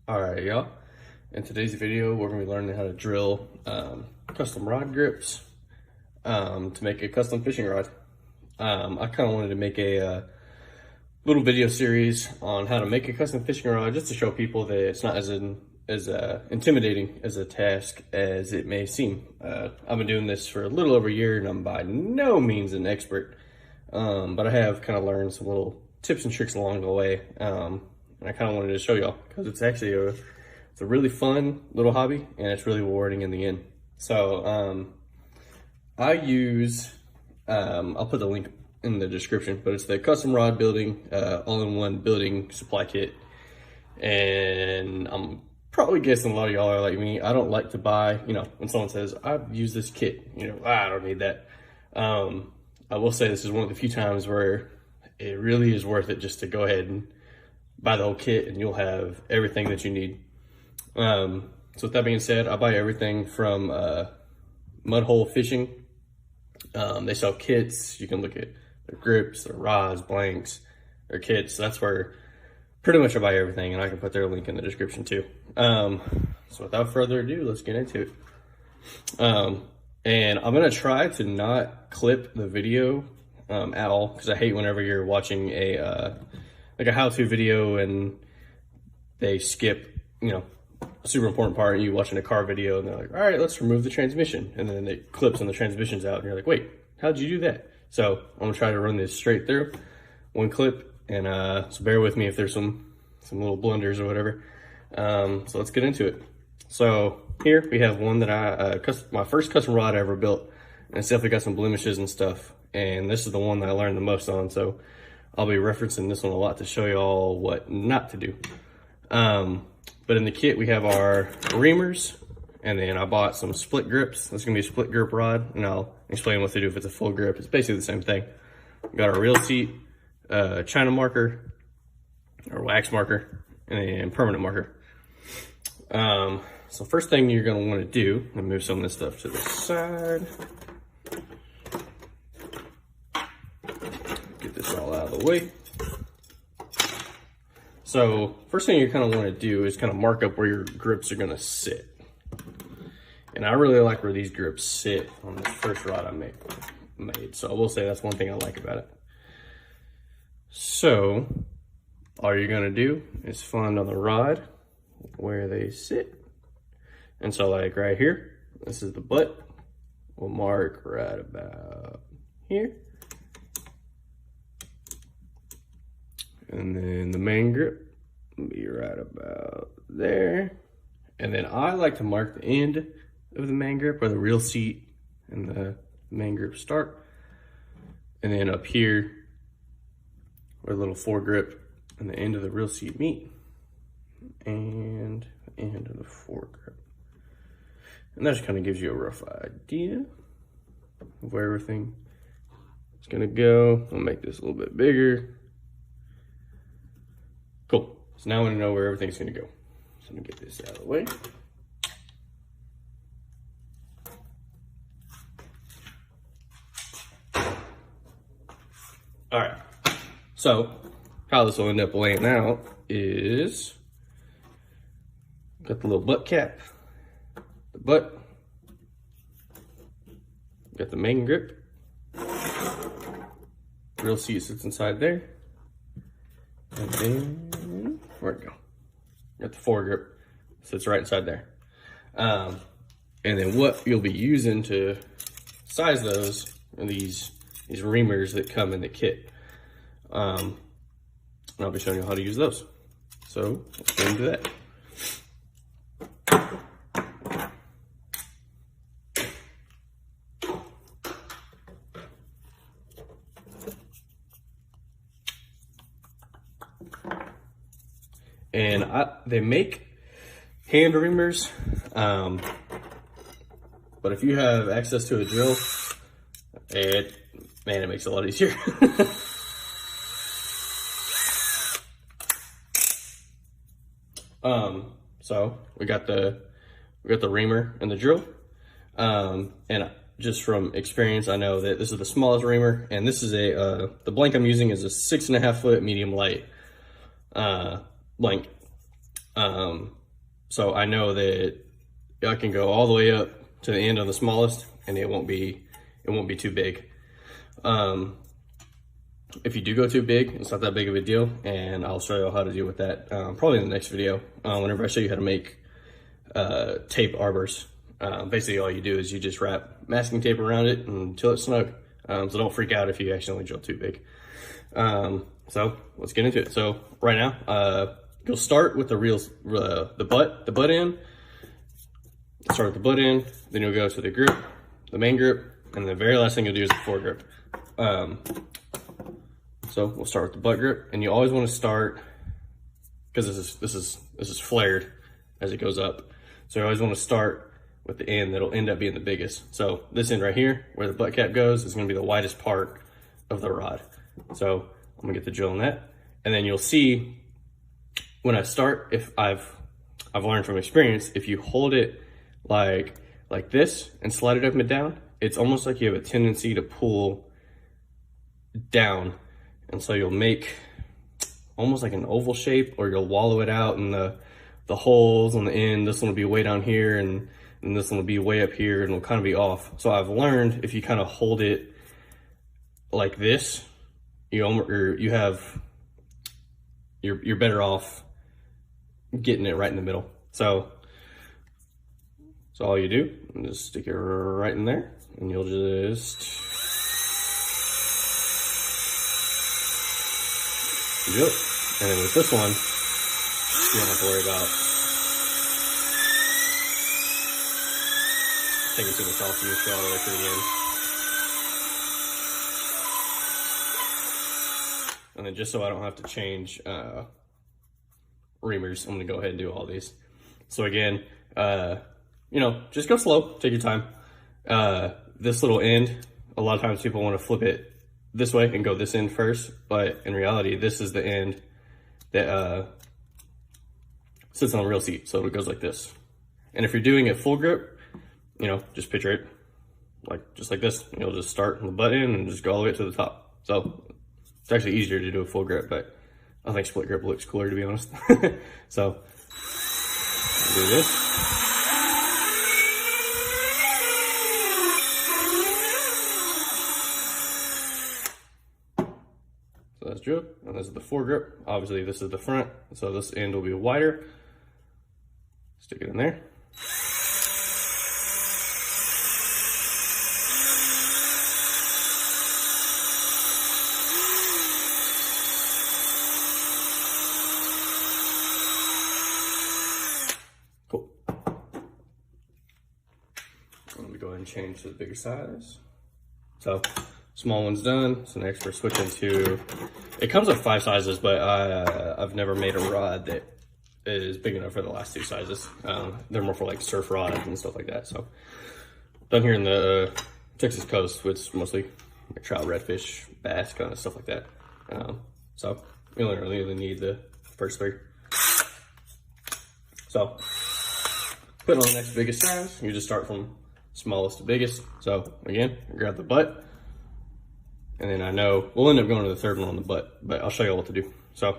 Alright, y'all. In today's video, we're going to be learning how to drill custom rod grips to make a custom fishing rod. I kind of wanted to make a little video series on how to make a custom fishing rod, just to show people that it's not as intimidating as a task as it may seem. I've been doing this for a little over a year, and I'm by no means an expert, but I have kind of learned some little tips and tricks along the way. And I kind of wanted to show y'all because it's actually it's a really fun little hobby, and it's really rewarding in the end. So I use, I'll put the link in the description, but it's the custom rod building, all-in-one building supply kit. And I'm probably guessing a lot of y'all are like me. I don't like to buy, when someone says, I've used this kit, I don't need that. I will say this is one of the few times where it really is worth it just to go ahead and buy the whole kit, and you'll have everything that you need. So with that being said, I buy everything from Mud Hole Fishing. They sell kits. You can look at their grips, their rods, blanks, their kits. That's where pretty much I buy everything, and I can put their link in the description too. So without further ado, let's get into it. And I'm gonna try to not clip the video at all, because I hate whenever you're watching like a how-to video and they skip, a super important part, and you watching a car video and they're like, all right, let's remove the transmission. And then it clips and the transmission's out, and you're like, wait, how'd you do that? So I'm gonna try to run this straight through, one clip, and so bear with me if there's some little blunders or whatever. So let's get into it. So here we have one that my first custom rod I ever built, and it's definitely got some blemishes and stuff. And this is the one that I learned the most on, so I'll be referencing this one a lot to show y'all what not to do. But in the kit, we have our reamers, and then I bought some split grips. That's gonna be a split grip rod, and I'll explain what to do if it's a full grip. It's basically the same thing. Got our reel seat, China marker, or wax marker, and then permanent marker. So first thing you're gonna wanna do, I'm gonna move some of this stuff to the side. Get this all out of the way. So first thing you kind of want to do is kind of mark up where your grips are going to sit. And I really like where these grips sit on this first rod I made. So I will say that's one thing I like about it. So all you're going to do is find on the rod where they sit. And so like right here, this is the butt. We'll mark right about here. And then the main grip will be right about there. And then I like to mark the end of the main grip where the reel seat and the main grip start. And then up here where the little foregrip and the end of the reel seat meet. And the end of the foregrip. And that just kind of gives you a rough idea of where everything is gonna go. I'll make this a little bit bigger. Cool. So now I want to know where everything's going to go. So let me get this out of the way. All right. So how this will end up laying out is got the little butt cap, the butt, got the main grip, reel seat sits inside there. And then, where'd it go? Got the foregrip, sits right inside there. And then what you'll be using to size those are these reamers that come in the kit. And I'll be showing you how to use those. So let's get into that. And they make hand reamers, but if you have access to a drill, it makes it a lot easier. So we got the reamer and the drill, and just from experience, I know that this is the smallest reamer, and this is the blank I'm using is a 6.5 foot medium light blank. So I know that I can go all the way up to the end on the smallest, and it won't be too big. If you do go too big, it's not that big of a deal, and I'll show you how to deal with that probably in the next video, whenever I show you how to make tape arbors. Basically all you do is you just wrap masking tape around it until it's snug. So don't freak out if you accidentally drill too big. So let's get into it. So right now, you'll start with the butt end. Start with the butt end, then you'll go to the grip, the main grip, and the very last thing you'll do is the foregrip. So we'll start with the butt grip, and you always want to start, because this is flared as it goes up. So you always want to start with the end that'll end up being the biggest. So this end right here, where the butt cap goes, is going to be the widest part of the rod. So I'm gonna get the drill on that, and then you'll see when I start, if I've learned from experience, if you hold it like this and slide it up and down, it's almost like you have a tendency to pull down, and so you'll make almost like an oval shape, or you'll wallow it out, and the holes on the end, this one will be way down here, and this one will be way up here, and it'll kind of be off. So I've learned if you kind of hold it like this, you're better off getting it right in the middle. So all you do is just stick it right in there, and you'll just do it. And then with this one, you don't have to worry about taking too much off. You just go all the way to the end. And then just so I don't have to change reamers, I'm gonna go ahead and do all these. So again, just go slow, take your time. This little end, a lot of times people want to flip it this way and go this end first, but in reality, this is the end that sits on the real seat, so it goes like this. And if you're doing a full grip, just picture it just like this. You'll just start on the butt end and just go all the way to the top. So it's actually easier to do a full grip, but I think split grip looks cooler, to be honest. So do this. So that's drilled, and this is the foregrip. Obviously this is the front, so this end will be wider. Stick it in there. Cool. Let me go ahead and change to the bigger size. So small one's done. So next we're switching to, it comes with 5 sizes, but I've never made a rod that is big enough for the last 2 sizes. They're more for like surf rods and stuff like that. So done here in the Texas coast, which is mostly like trout, redfish, bass, kind of stuff like that. So we only really need the first 3. So putting on the next biggest size, you just start from smallest to biggest. So again, grab the butt, and then I know we'll end up going to the 3rd one on the butt, but I'll show you what to do. So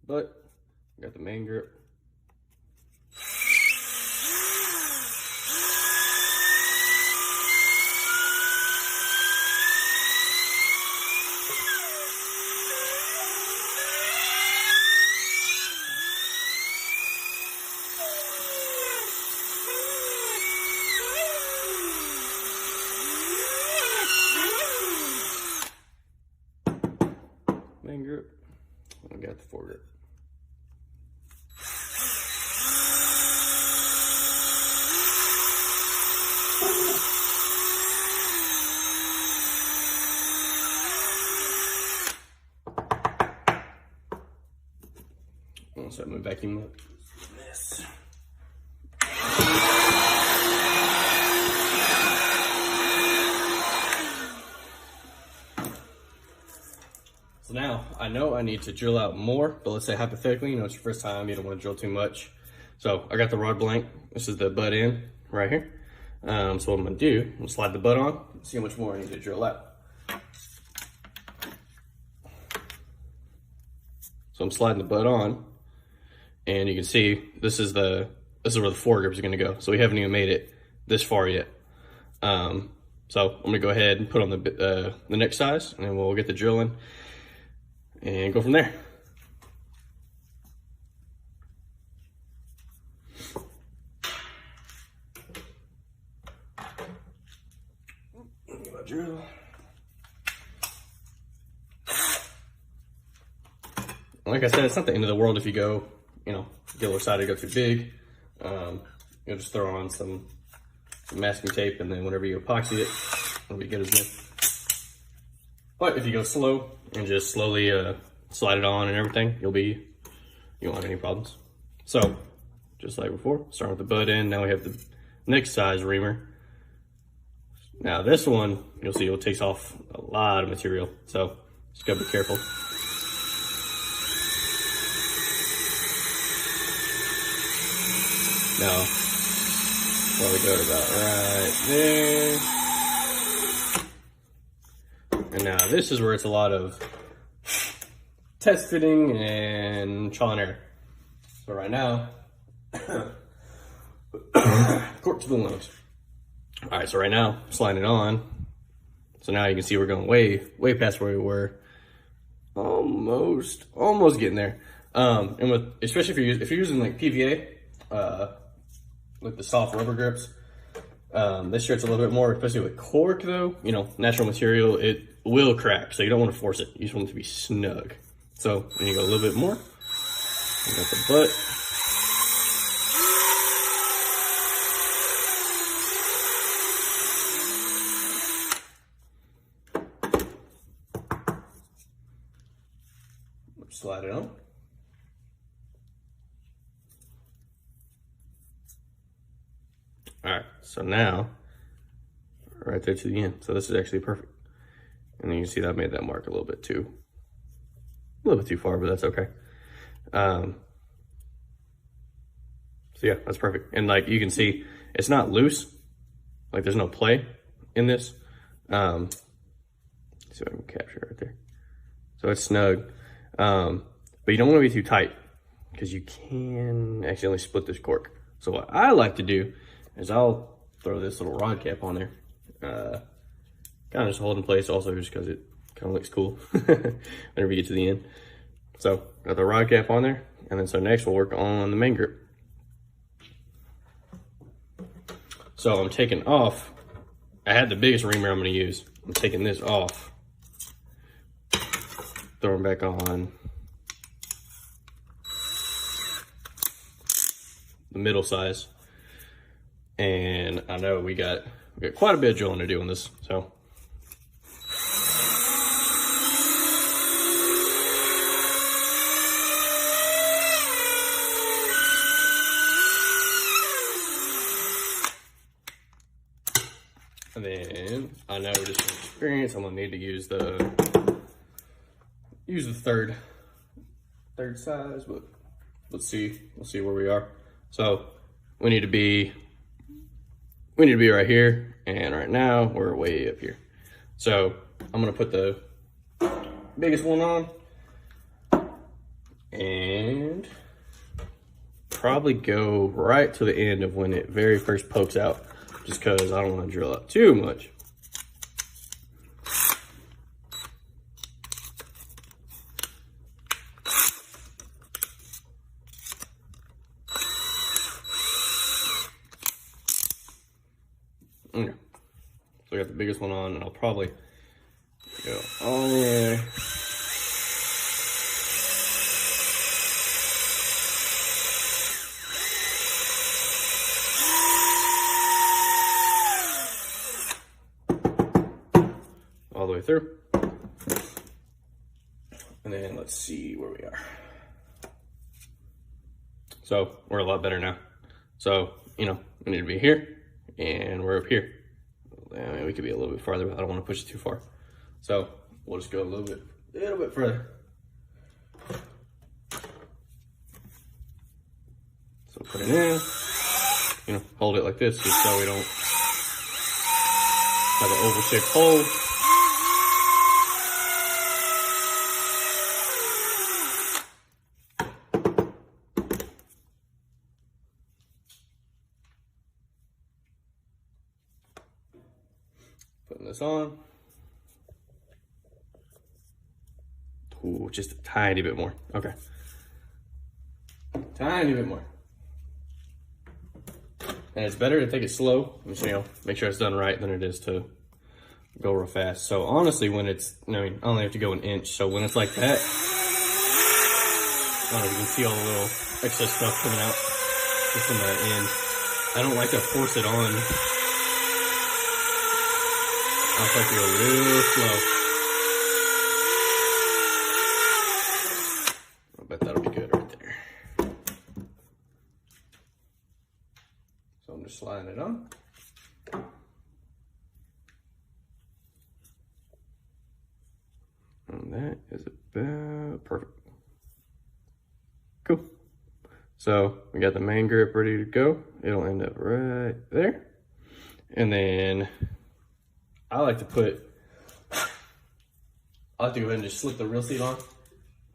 butt, got the main grip. Main grip, and I got the foregrip. I'll start my vacuum up. This. So now I know I need to drill out more, but let's say hypothetically, it's your first time, you don't want to drill too much. So I got the rod blank. This is the butt end right here. So what I'm gonna do, I'm gonna slide the butt on, see how much more I need to drill out. So I'm sliding the butt on, and you can see this is where the foregrip is gonna go. So we haven't even made it this far yet. So I'm gonna go ahead and put on the next size, and then we'll get the drilling and go from there. Drill. Like I said, it's not the end of the world if you go, get a little side, go too big. You'll just throw on some masking tape, and then whenever you epoxy it, it'll be good as new. But if you go slow and just slowly slide it on and everything, you won't have any problems. So, just like before, starting with the butt end, now we have the next size reamer. Now this one, you'll see it takes off a lot of material, so just gotta be careful. Now, probably go to about right there. And now this is where it's a lot of test fitting and trial and error. So right now, cork to the lungs. All right, so right now, sliding it on. So now you can see we're going way past where we were. Almost getting there. And especially if you're using like PVA, with the soft rubber grips, this shirts a little bit more, especially with cork though, natural material, it will crack. So you don't want to force it. You just want it to be snug. So then you go a little bit more. You got the butt. Slide it on. All right, so now, right there to the end. So this is actually perfect. And then you can see that I made that mark a little bit too far, but that's okay. So yeah, that's perfect. And like you can see, it's not loose. Like there's no play in this. Let's see if I can capture it right there. So it's snug. But you don't want to be too tight because you can accidentally split this cork. So what I like to do is I'll throw this little rod cap on there, kind of just hold in place also just because it kind of looks cool whenever you get to the end. So got the rod cap on there, and then so next we'll work on the main grip. So I'm taking off, I had the biggest reamer I'm going to use. I'm taking this off, throwing back on the middle size. And I know we got quite a bit of drilling to do on this, so. And then I know just from experience, I'm gonna need to use the third size, but we'll see where we are. So we need to be right here, and right now we're way up here. So I'm gonna put the biggest one on and probably go right to the end of when it very first pokes out, just because I don't want to drill out too much. Okay. So I got the biggest one on, and I'll probably go all the way. All the way through. And then let's see where we are. So we're a lot better now. So, we need to be here. And we're up here. I mean, we could be a little bit farther, but I don't want to push it too far. So we'll just go a little bit further. So put it in, you know, hold it like this just so we don't have an oval shaped hole. Putting this on. Ooh, just a tiny bit more. Okay. Tiny bit more. And it's better to take it slow, just, you know, make sure it's done right than it is to go real fast. So honestly, when it's, I mean, I only have to go an inch. So when it's like that, I don't know if you can see all the little excess stuff coming out just from the end. I don't like to force it on. I like to go real slow. I bet that'll be good right there. So I'm just sliding it on. And that is about perfect. Cool. So we got the main grip ready to go. It'll end up right there. And then I like to go ahead and just slip the reel seat on.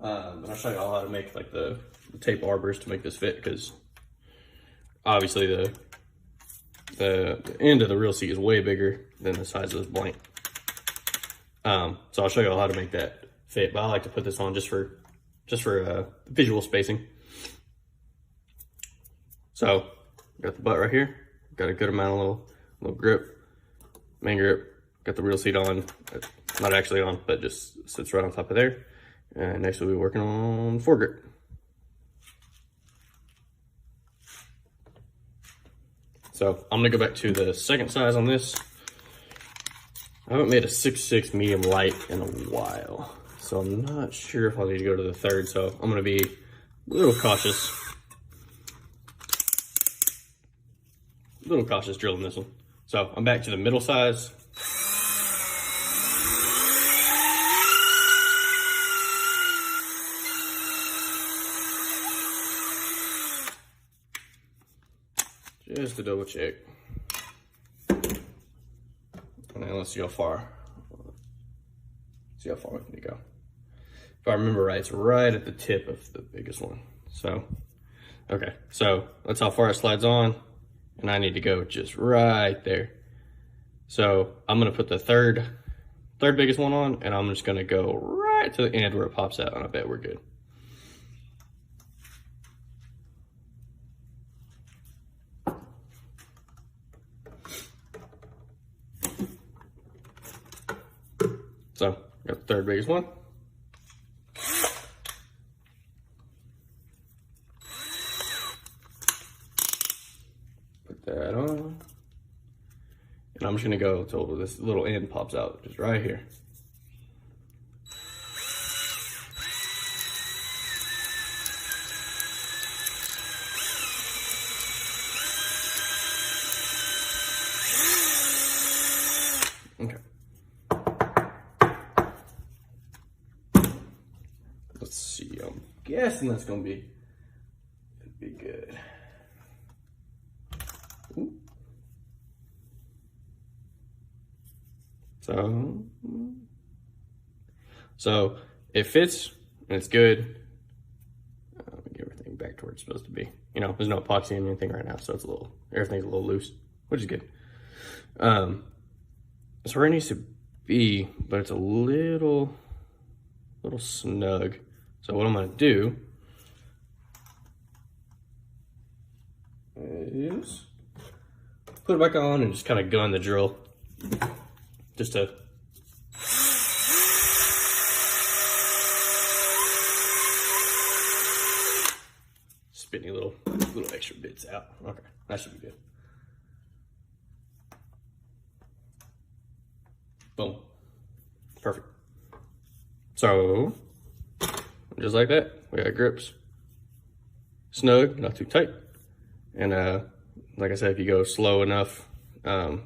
And I'll show you all how to make like the tape arbors to make this fit, because obviously the end of the reel seat is way bigger than the size of this blank. So I'll show you all how to make that fit, but I like to put this on just for visual spacing. So got the butt right here, got a good amount of little grip, main grip. Got the reel seat on, not actually on, but just sits right on top of there. And next we'll be working on foregrip. So I'm gonna go back to the second size on this. I haven't made a 6'6" medium light in a while, so I'm not sure if I'll need to go to the third, so I'm gonna be a little cautious. Drilling this one. So I'm back to the middle size. Just to double check. And then let's see how far we can go. If I remember right, it's right at the tip of the biggest one. So, okay, so that's how far it slides on, and I need to go just right there. So I'm gonna put the third biggest one on, and I'm just gonna go right to the end where it pops out, and I bet we're good. So, got the third biggest one. Put that on. And I'm just gonna go until this little end pops out, just right here. Okay. Let's see, I'm guessing that's gonna be good. Ooh. So it fits and it's good. Let me get everything back to where it's supposed to be. You know, there's no epoxy in anything right now, so it's everything's a little loose, which is good. It's where it needs to be, but it's a little snug. So what I'm gonna do is put it back on and just kind of gun the drill, just to spit any little extra bits out. Okay, that should be good. Boom, perfect. So just like that, we got grips, snug, not too tight. And like I said, if you go slow enough, you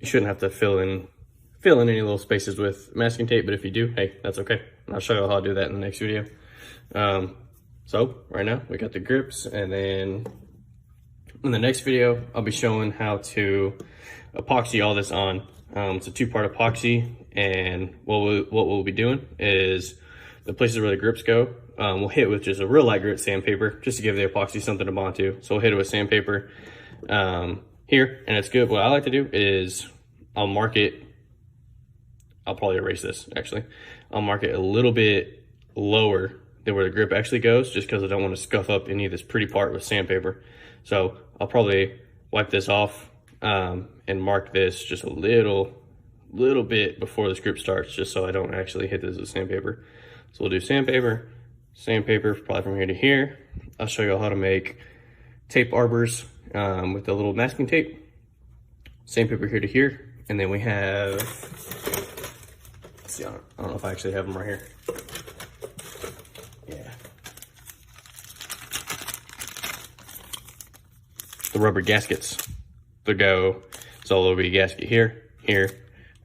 shouldn't have to fill in any little spaces with masking tape, but if you do, hey, that's okay. I'll show you how to do that in the next video. So right now we got the grips, and then in the next video, I'll be showing how to epoxy all this on. It's a two-part epoxy, and what we'll be doing is the places where the grips go, we'll hit with just a real light grit sandpaper just to give the epoxy something to bond to. So we'll hit it with sandpaper here, and it's good. What I like to do is I'll mark it. I'll probably erase this actually. I'll mark it a little bit lower than where the grip actually goes, just because I don't want to scuff up any of this pretty part with sandpaper. So I'll probably wipe this off and mark this just a little bit before this grip starts, just so I don't actually hit this with sandpaper. So we'll do sandpaper, probably from here to here. I'll show you how to make tape arbors with the little masking tape. Sandpaper here to here, and then we have, let's see, I don't know if I actually have them right here. Yeah. The rubber gaskets to go, so there'll be a gasket here, here,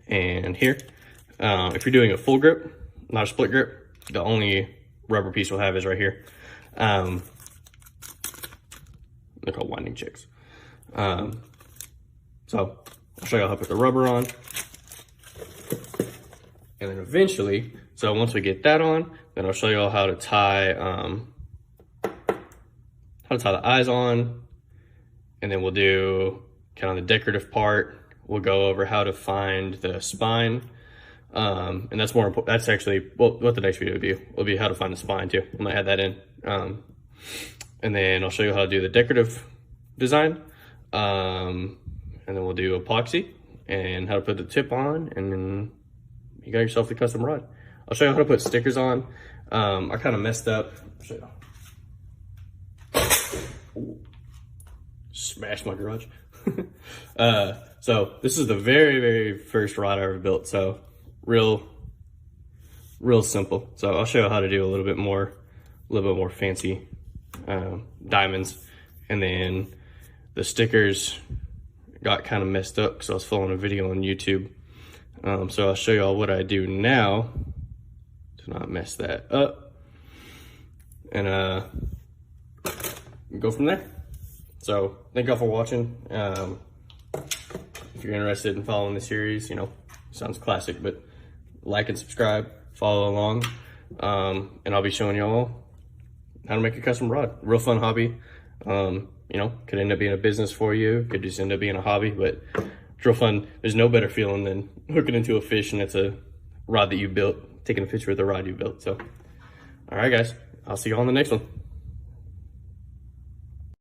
and here. If you're doing a full grip, not a split grip, the only rubber piece we'll have is right here. They're called winding chicks. So I'll show you how to put the rubber on. And then eventually, so once we get that on, then I'll show you all how to tie the eyes on. And then we'll do kind of the decorative part. We'll go over how to find the spine. And that's more important. That's actually what the next video will be how to find the spine too. I'm gonna add that in. And then I'll show you how to do the decorative design. And then we'll do epoxy and how to put the tip on, and then you got yourself the custom rod. I'll show you how to put stickers on. I kind of messed up. I'll show you. Ooh. Smashed my garage. So this is the very first rod I ever built. So real simple. So I'll show you how to do a little bit more fancy diamonds. And then the stickers got kind of messed up because I was filming a video on YouTube. So I'll show you all what I do now to not mess that up, and go from there. So thank y'all for watching. If you're interested in following the series, you know, sounds classic, but like and subscribe, follow along, and I'll be showing y'all how to make a custom rod. Real fun hobby. You know, could end up being a business for you, could just end up being a hobby, but it's real fun. There's no better feeling than hooking into a fish and it's a rod that you built, taking a picture of the rod you built. So, all right, guys, I'll see you all in the next one.